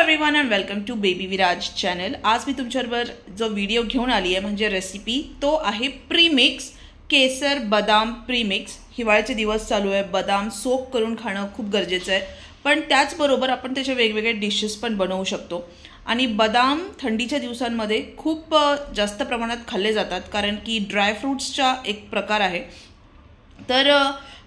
Everyone and welcome to baby Viraj channel. आज मी तुमच्याबरोबर जो व्हिडिओ घेऊन आली आहे म्हणजे रेसिपी तो आहे प्रीमिक्स केसर बदाम प्रीमिक्स। हिवाळ्याचे दिवस चालू आहे, बदाम सोक करून खाणं खूप गरजेचं आहे, पण त्याचबरोबर आपण त्याचे वेगवेगळे डिशेस पण बनवू शकतो। आणि बदाम थंडीच्या दिवसांमध्ये खूप जास्त प्रमाणात खाल्ले जातात कारण की ड्राय फ्रूट्सचा एक प्रकार आहे। तर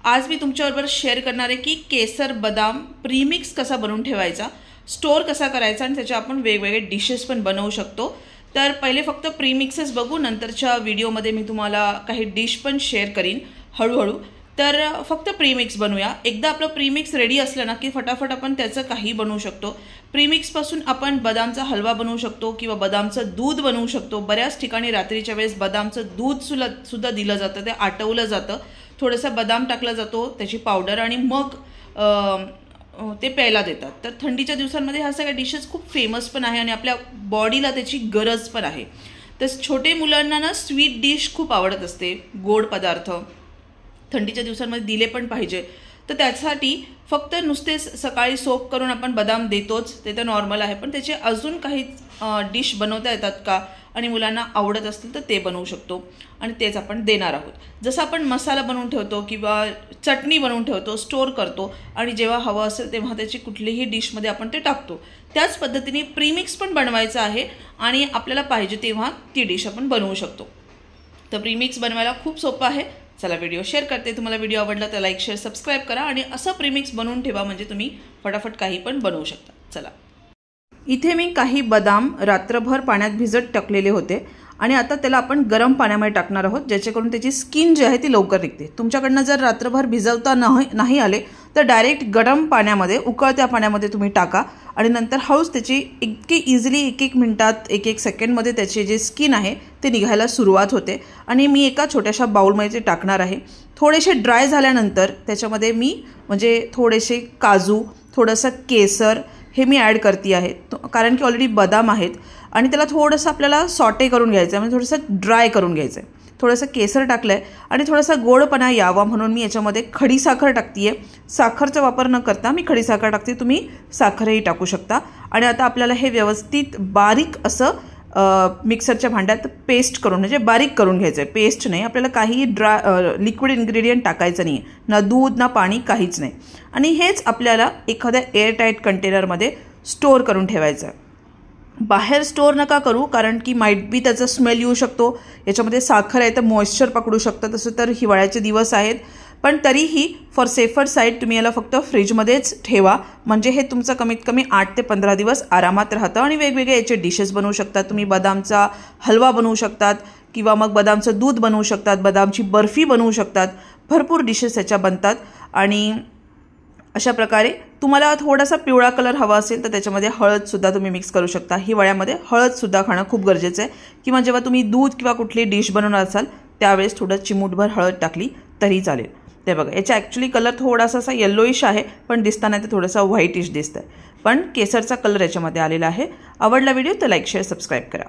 आज मी तुमच्याबरोबर शेअर करणार आहे की केसर बदाम प्रीमिक्स कसा बनवून ठेवायचा, स्टोर कसा करायचा आणि त्याचे आपण वेगवेगळे डिशेस पण बनवू शकतो। तर पहिले फक्त प्रीमिक्सेस बघू, नंतरच्या व्हिडिओमध्ये मी तुम्हाला काही डिश पण शेअर करीन हळूहळू। तर फक्त प्रीमिक्स बनवूया। एकदा आपलं प्रीमिक्स रेडी असलं ना की फटाफट आपण त्याचं काही बनवू शकतो। प्रीमिक्सपासून आपण बदामचा हलवा बनवू शकतो किंवा बदामचं दूध बनवू शकतो। बऱ्याच ठिकाणी रात्रीच्या वेळेस बदामचं दूध सुद्धा दिलं जातं, ते आटवलं जातं, थोडासा बदाम टाकला जातो, त्याची पावडर आणि मग ते प्यायला देतात। तर थंडीच्या दिवसांमध्ये ह्या सगळ्या डिशेस खूप फेमस पण आहे आणि आपल्या बॉडीला त्याची गरज पण आहे। तर छोटे मुलांना ना स्वीट डिश खूप आवडत असते, गोड पदार्थ थंडीच्या दिवसांमध्ये दिले पण पाहिजे। तर त्यासाठी फक्त नुसते सकाळी सोक करून आपण बदाम देतोच, ते तर नॉर्मल आहे, पण त्याचे अजून काही डिश बनवता येतात का आणि मुलांना आवडत असतील तर ते बनवू शकतो आणि तेच आपण देणार आहोत। जसं आपण मसाला बनवून ठेवतो किंवा चटणी बनवून ठेवतो, स्टोर करतो आणि जेव्हा हवं असेल तेव्हा त्याची कुठलीही डिशमध्ये आपण ते टाकतो, त्याच पद्धतीने प्रीमिक्स पण बनवायचं आहे आणि आपल्याला पाहिजे तेव्हा ती डिश आपण बनवू शकतो। तर प्रीमिक्स बनवायला खूप सोपं आहे। चला व्हिडिओ शेअर करते। तुम्हाला व्हिडिओ आवडला तर लाईक शेअर सबस्क्राईब करा आणि असं प्रीमिक्स बनवून ठेवा म्हणजे तुम्ही फटाफट काही पण बनवू शकता। चला, इथे मी काही बदाम रात्रभर पाण्यात भिजत टाकलेले होते आणि आता त्याला आपण गरम पाण्यामध्ये टाकणार आहोत, जेणेकरून त्याची स्किन जी आहे ती लवकर निघते। तुमच्याकडनं जर रात्रभर भिजवता नाही आले तर डायरेक्ट गरम पाण्यामध्ये, उकळत्या पाण्यामध्ये तुम्ही टाका आणि नंतर हळूच त्याची इतकी इझिली एक मिनिटात एक सेकंडमध्ये त्याची जे स्किन आहे ते निघायला सुरुवात होते। आणि मी एका छोट्याशा बाउलमध्ये ते टाकणार आहे। थोडेसे ड्राय झाल्यानंतर त्याच्यामध्ये मी म्हणजे थोडेसे काजू, थोडंसं केसर हे मी ॲड करते आहे, कारण की ऑलरेडी बदाम आहेत आणि त्याला थोडंसं आपल्याला सॉटे करून घ्यायचं आहे, म्हणजे थोडंसं ड्राय करून घ्यायचं आहे। थोडंसं केसर टाकलं आहे आणि थोडासा गोडपणा यावा म्हणून मी याच्यामध्ये खडीसाखर टाकते आहे। साखरचा वापर न करता मी खडीसाखर टाकते, तुम्ही साखरही टाकू शकता। आणि आता आपल्याला हे व्यवस्थित बारीक असं मिक्सरच्या भांड्यात पेस्ट करून, म्हणजे बारीक करून घ्यायचं आहे, पेस्ट नाही। आपल्याला काही लिक्विड इन्ग्रेडियंट टाकायचं नाही आहे, ना दूध ना पाणी, काहीच नाही। आणि हेच आपल्याला एखाद्या एअरटाईट कंटेनरमध्ये स्टोअर करून ठेवायचं आहे। बाहेर स्टोअर नका करू, कारण की माईट बी त्याचा स्मेल येऊ शकतो, याच्यामध्ये साखर आहे तर मॉइश्चर पकडू शकतं। तसं तर हिवाळ्याचे दिवस आहेत, पण तरीही फॉर सेफर साईड तुम्ही याला फक्त फ्रीजमध्येच ठेवा, म्हणजे हे तुमचं कमीत कमी 8 ते 15 दिवस आरामात राहतं आणि वेगवेगळे याचे डिशेस बनवू शकतात। तुम्ही बदामचा हलवा बनवू शकतात किंवा मग बदामचं दूध बनवू शकतात, बदामची बर्फी बनवू शकतात, भरपूर डिशेस याच्या बनतात। आणि अशा प्रकारे तुम्हाला थोडासा पिवळा कलर हवा असेल तर त्याच्यामध्ये हळदसुद्धा तुम्ही मिक्स करू शकता। हिवाळ्यामध्ये हळदसुद्धा खाणं खूप गरजेचं आहे, किंवा जेव्हा तुम्ही दूध किंवा कुठली डिश बनवणार असाल त्यावेळेस थोडं चिमूटभर हळद टाकली तरी चालेल। ते बघा, याचा ॲक्च्युली कलर थोडासा असा येल्लोइश आहे, पण दिसताना ते थोडंसं व्हाईटिश दिसतं आहे, पण केसरचा कलर याच्यामध्ये आलेला आहे। आवडला व्हिडिओ तर लाईक शेअर सबस्क्राईब करा।